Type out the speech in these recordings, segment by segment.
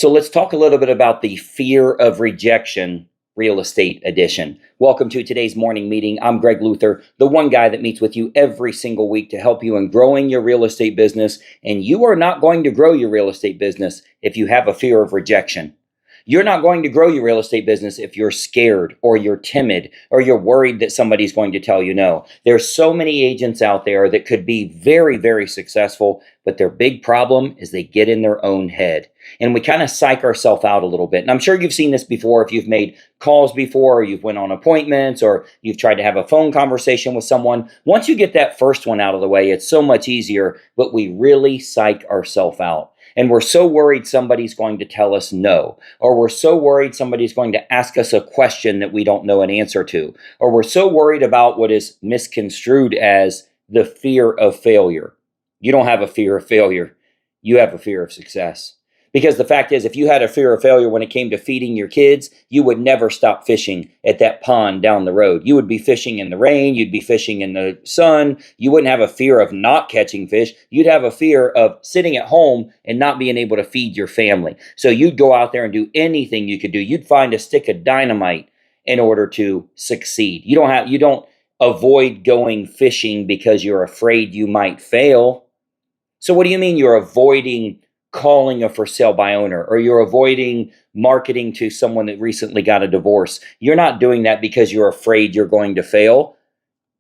So let's talk a little bit about the fear of rejection real estate edition. Welcome to today's morning meeting. I'm Greg Luther, the one guy that meets with you every single week to help you in growing your real estate business. And you are not going to grow your real estate business if you have a fear of rejection. You're not going to grow your real estate business if you're scared or you're timid or you're worried that somebody's going to tell you no. There's so many agents out there that could be very, very successful, but their big problem is they get in their own head. And we kind of psych ourselves out a little bit. And I'm sure you've seen this before if you've made calls before, or you've went on appointments, or you've tried to have a phone conversation with someone. Once you get that first one out of the way, it's so much easier, but we really psych ourselves out. And we're so worried somebody's going to tell us no, or we're so worried somebody's going to ask us a question that we don't know an answer to, or we're so worried about what is misconstrued as the fear of failure. You don't have a fear of failure. You have a fear of success. Because the fact is, if you had a fear of failure when it came to feeding your kids, you would never stop fishing at that pond down the road. You would be fishing in the rain. You'd be fishing in the sun. You wouldn't have a fear of not catching fish. You'd have a fear of sitting at home and not being able to feed your family. So you'd go out there and do anything you could do. You'd find a stick of dynamite in order to succeed. You don't avoid going fishing because you're afraid you might fail. So what do you mean you're avoiding calling a for sale by owner, or you're avoiding marketing to someone that recently got a divorce? You're not doing that because you're afraid you're going to fail.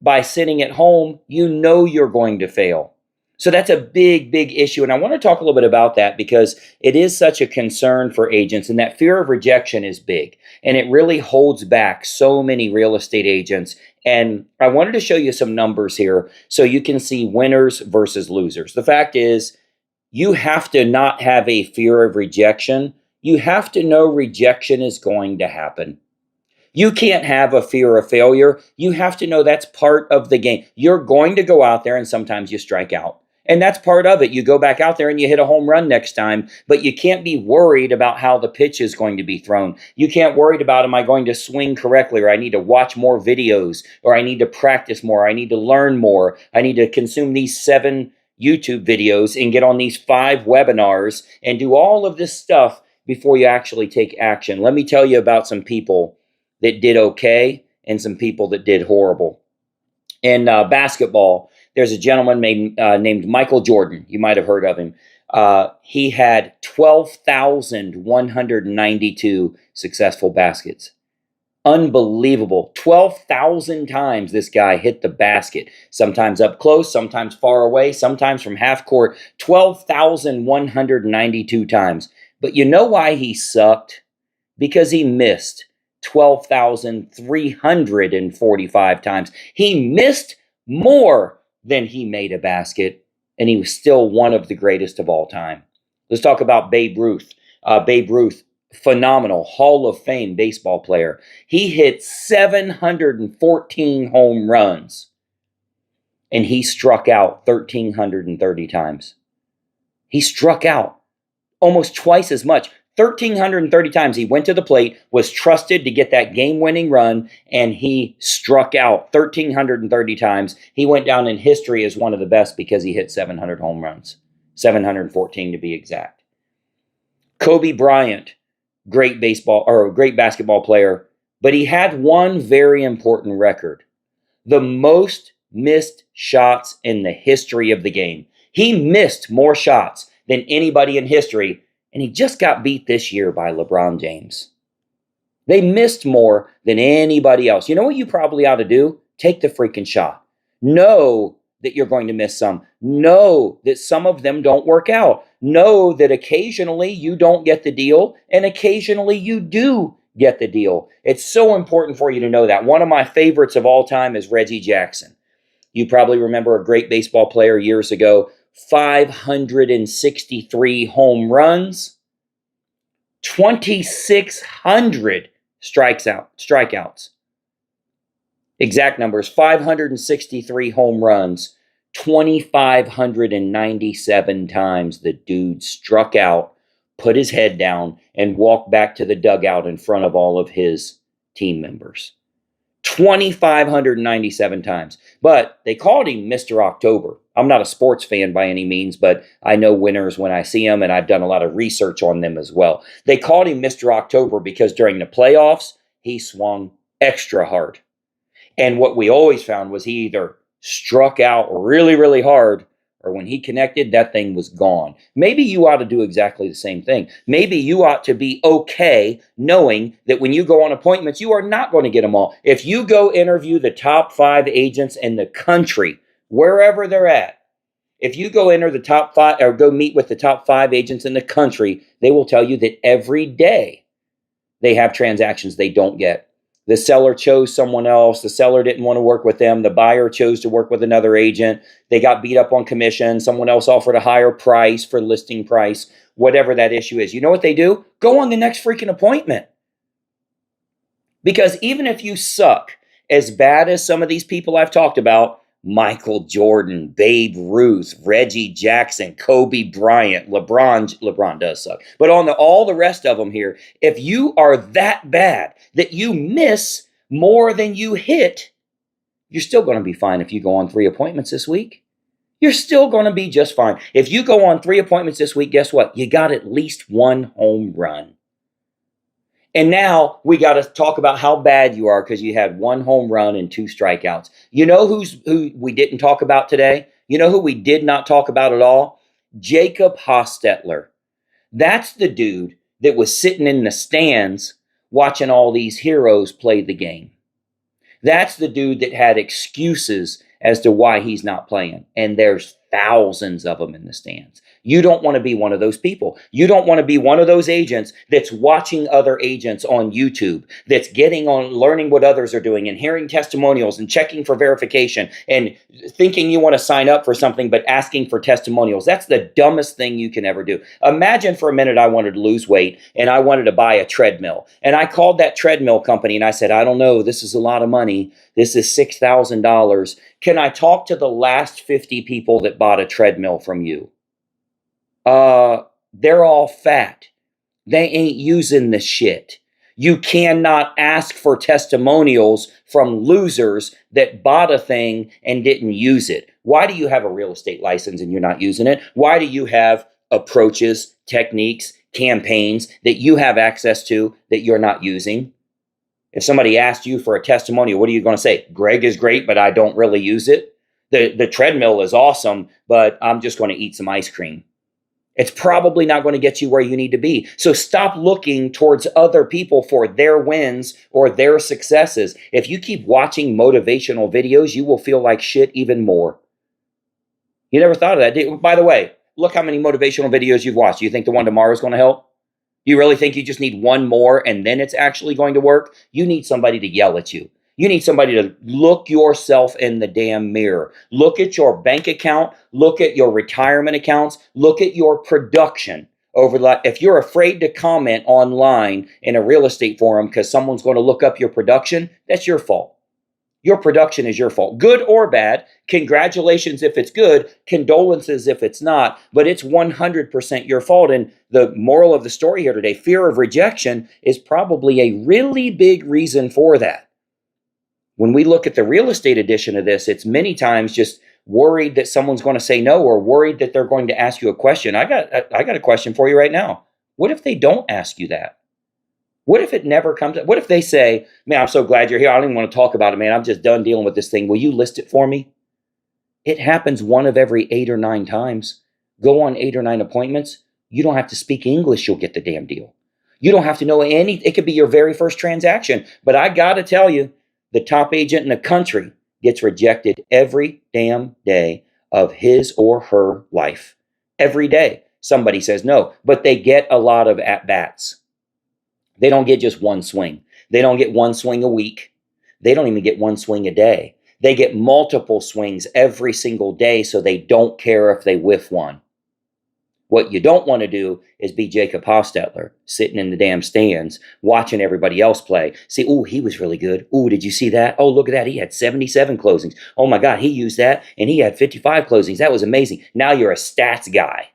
By sitting at home, you know you're going to fail. So that's a big, big issue. And I want to talk a little bit about that because it is such a concern for agents, and that fear of rejection is big. And it really holds back so many real estate agents. And I wanted to show you some numbers here so you can see winners versus losers. The fact is, you have to not have a fear of rejection. You have to know rejection is going to happen. You can't have a fear of failure. You have to know that's part of the game. You're going to go out there and sometimes you strike out. And that's part of it. You go back out there and you hit a home run next time, but you can't be worried about how the pitch is going to be thrown. You can't worry about, am I going to swing correctly, or I need to watch more videos, or I need to practice more, I need to learn more, I need to consume these 7 YouTube videos and get on these 5 webinars and do all of this stuff before you actually take action. Let me tell you about some people that did okay and some people that did horrible. In basketball, there's a gentleman named Michael Jordan. You might have heard of him. He had 12,192 successful baskets. Unbelievable. 12,000 times this guy hit the basket, sometimes up close, sometimes far away, sometimes from half court. 12,192 times. But you know why he sucked? Because he missed 12,345 times. He missed more than he made a basket, and he was still one of the greatest of all time. Let's talk about Babe Ruth. Babe Ruth, phenomenal Hall of Fame baseball player. He hit 714 home runs, and he struck out 1,330 times. He struck out almost twice as much. 1,330 times he went to the plate, was trusted to get that game-winning run, and he struck out 1,330 times. He went down in history as one of the best because he hit 700 home runs, 714 to be exact. Kobe Bryant, great basketball player, but he had one very important record: the most missed shots in the history of the game. He missed more shots than anybody in history, and he just got beat this year by LeBron James. They missed more than anybody else. You know what you probably ought to do? Take the freaking shot. Know that you're going to miss some. Know that some of them don't work out. Know that occasionally you don't get the deal, and occasionally you do get the deal. It's so important for you to know that. One of my favorites of all time is Reggie Jackson. You probably remember a great baseball player years ago, 563 home runs, 2,600 strikeouts. Exact numbers: 563 home runs, 2,597 times the dude struck out, put his head down, and walked back to the dugout in front of all of his team members. 2,597 times. But they called him Mr. October. I'm not a sports fan by any means, but I know winners when I see them, and I've done a lot of research on them as well. They called him Mr. October because during the playoffs, he swung extra hard. And what we always found was he either struck out really, really hard, or when he connected, that thing was gone. Maybe you ought to do exactly the same thing. Maybe you ought to be okay knowing that when you go on appointments, you are not going to get them all. If you go interview the top 5 agents in the country, wherever they're at, if you go enter the top 5 or go meet with the top 5 agents in the country, they will tell you that every day they have transactions they don't get. The seller chose someone else. The seller didn't want to work with them. The buyer chose to work with another agent. They got beat up on commission. Someone else offered a higher price for listing price, whatever that issue is. You know what they do? Go on the next freaking appointment. Because even if you suck as bad as some of these people I've talked about, Michael Jordan, Babe Ruth, Reggie Jackson, Kobe Bryant, LeBron does suck. But on all the rest of them here, if you are that bad that you miss more than you hit, you're still going to be fine if you go on 3 appointments this week. You're still going to be just fine. If you go on 3 appointments this week, guess what? You got at least 1 home run. And now we got to talk about how bad you are because you had 1 home run and 2 strikeouts. You know who we didn't talk about today? You know who we did not talk about at all? Jacob Hostetler. That's the dude that was sitting in the stands watching all these heroes play the game. That's the dude that had excuses as to why he's not playing. And there's thousands of them in the stands. You don't want to be one of those people. You don't want to be one of those agents that's watching other agents on YouTube, that's getting on, learning what others are doing and hearing testimonials and checking for verification and thinking you want to sign up for something, but asking for testimonials. That's the dumbest thing you can ever do. Imagine for a minute I wanted to lose weight and I wanted to buy a treadmill. And I called that treadmill company and I said, I don't know, this is a lot of money. This is $6,000. Can I talk to the last 50 people that bought a treadmill from you? They're all fat. They ain't using the shit. You cannot ask for testimonials from losers that bought a thing and didn't use it. Why do you have a real estate license and you're not using it? Why do you have approaches, techniques, campaigns that you have access to that you're not using? If somebody asked you for a testimonial, what are you going to say? Greg is great, but I don't really use it. The treadmill is awesome, but I'm just going to eat some ice cream. It's probably not going to get you where you need to be. So stop looking towards other people for their wins or their successes. If you keep watching motivational videos, you will feel like shit even more. You never thought of that. By the way, look how many motivational videos you've watched. Do you think the one tomorrow is going to help? You really think you just need one more and then it's actually going to work? You need somebody to yell at you. You need somebody to look yourself in the damn mirror. Look at your bank account. Look at your retirement accounts. Look at your production. If you're afraid to comment online in a real estate forum because someone's going to look up your production, that's your fault. Your production is your fault. Good or bad, congratulations if it's good, condolences if it's not, but it's 100% your fault. And the moral of the story here today, fear of rejection is probably a really big reason for that. When we look at the real estate edition of this, it's many times just worried that someone's going to say no or worried that they're going to ask you a question. I got a question for you right now. What if they don't ask you that? What if it never comes up? What if they say, man, I'm so glad you're here. I don't even want to talk about it, man. I'm just done dealing with this thing. Will you list it for me? It happens 1 of every 8 or 9 times. Go on 8 or 9 appointments. You don't have to speak English. You'll get the damn deal. You don't have to know it could be your very first transaction. But I got to tell you, the top agent in the country gets rejected every damn day of his or her life. Every day, somebody says no, but they get a lot of at-bats. They don't get just one swing. They don't get one swing a week. They don't even get one swing a day. They get multiple swings every single day, so they don't care if they whiff one. What you don't want to do is be Jacob Hostetler, sitting in the damn stands, watching everybody else play. See, oh, he was really good. Oh, did you see that? Oh, look at that. He had 77 closings. Oh my God, he used that, and he had 55 closings. That was amazing. Now you're a stats guy.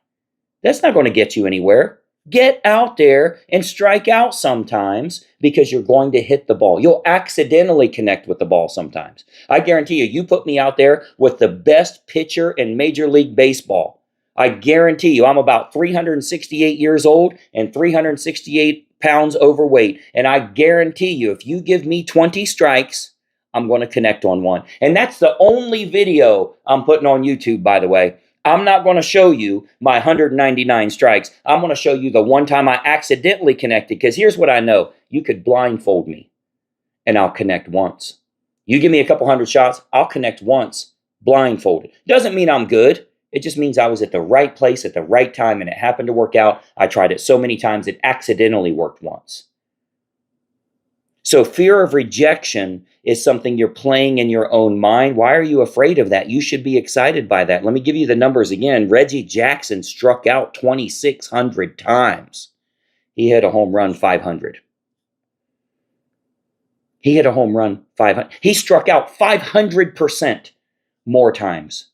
That's not going to get you anywhere. Get out there and strike out sometimes because you're going to hit the ball. You'll accidentally connect with the ball sometimes. I guarantee you, you put me out there with the best pitcher in Major League Baseball. I guarantee you, I'm about 368 years old and 368 pounds overweight. And I guarantee you, if you give me 20 strikes, I'm going to connect on one. And that's the only video I'm putting on YouTube, by the way. I'm not going to show you my 199 strikes. I'm going to show you the one time I accidentally connected, because here's what I know. You could blindfold me and I'll connect once. You give me a couple hundred shots, I'll connect once, blindfolded. Doesn't mean I'm good. It just means I was at the right place at the right time and it happened to work out. I tried it so many times it accidentally worked once. So fear of rejection is something you're playing in your own mind. Why are you afraid of that? You should be excited by that. Let me give you the numbers again. Reggie Jackson struck out 2,600 times. He hit a home run 500. He hit a home run 500. He struck out 500% more times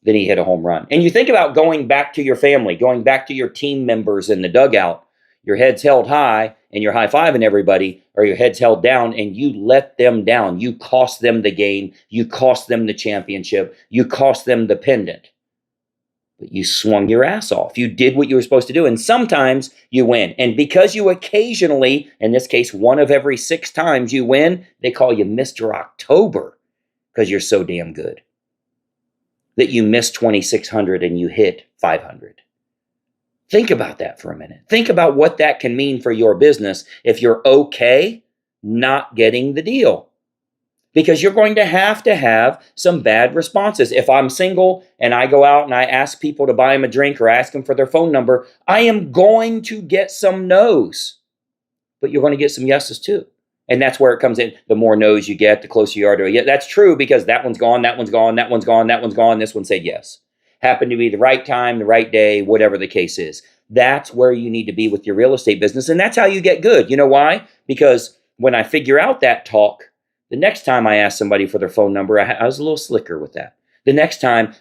than he hit a home run. And you think about going back to your family, going back to your team members in the dugout. Your head's held high and you're high-fiving everybody, or your head's held down and you let them down. You cost them the game. You cost them the championship. You cost them the pendant. But you swung your ass off. You did what you were supposed to do. And sometimes you win. And because you occasionally, in this case, 1 of every 6 times you win, they call you Mr. October because you're so damn good that you missed 2,600 and you hit 500. Think about that for a minute. Think about what that can mean for your business if you're okay not getting the deal. Because you're going to have some bad responses. If I'm single and I go out and I ask people to buy them a drink or ask them for their phone number, I am going to get some no's. But you're going to get some yeses too. And that's where it comes in. The more no's you get, the closer you are to a yes. That's true because that one's gone, that one's gone, that one's gone, that one's gone. This one said yes. Happened to be the right time, the right day, whatever the case is. That's where you need to be with your real estate business. And that's how you get good. You know why? Because when I figure out that talk, the next time I ask somebody for their phone number, I was a little slicker with that. The next time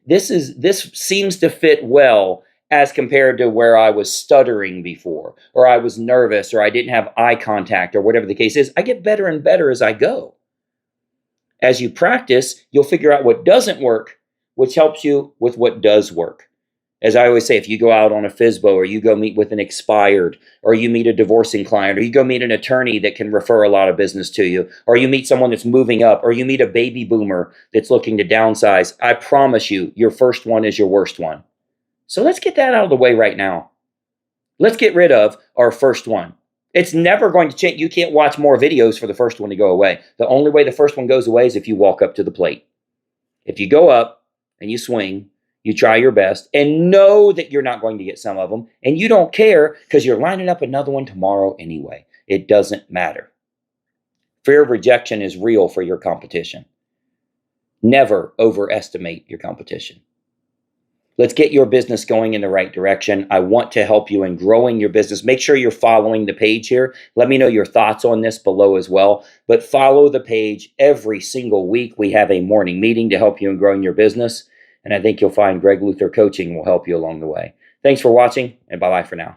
this seems to fit well as compared to where I was stuttering before, or I was nervous, or I didn't have eye contact, or whatever the case is. I get better and better as I go. As you practice, you'll figure out what doesn't work, which helps you with what does work. As I always say, if you go out on a FSBO, or you go meet with an expired, or you meet a divorcing client, or you go meet an attorney that can refer a lot of business to you, or you meet someone that's moving up, or you meet a baby boomer that's looking to downsize, I promise you, your first one is your worst one. So let's get that out of the way right now. Let's get rid of our first one. It's never going to change. You can't watch more videos for the first one to go away. The only way the first one goes away is if you walk up to the plate. If you go up and you swing, you try your best and know that you're not going to get some of them, and you don't care because you're lining up another one tomorrow anyway. It doesn't matter. Fear of rejection is real for your competition. Never overestimate your competition. Let's get your business going in the right direction. I want to help you in growing your business. Make sure you're following the page here. Let me know your thoughts on this below as well. But follow the page every single week. We have a morning meeting to help you in growing your business. And I think you'll find Greg Luther Coaching will help you along the way. Thanks for watching, and bye-bye for now.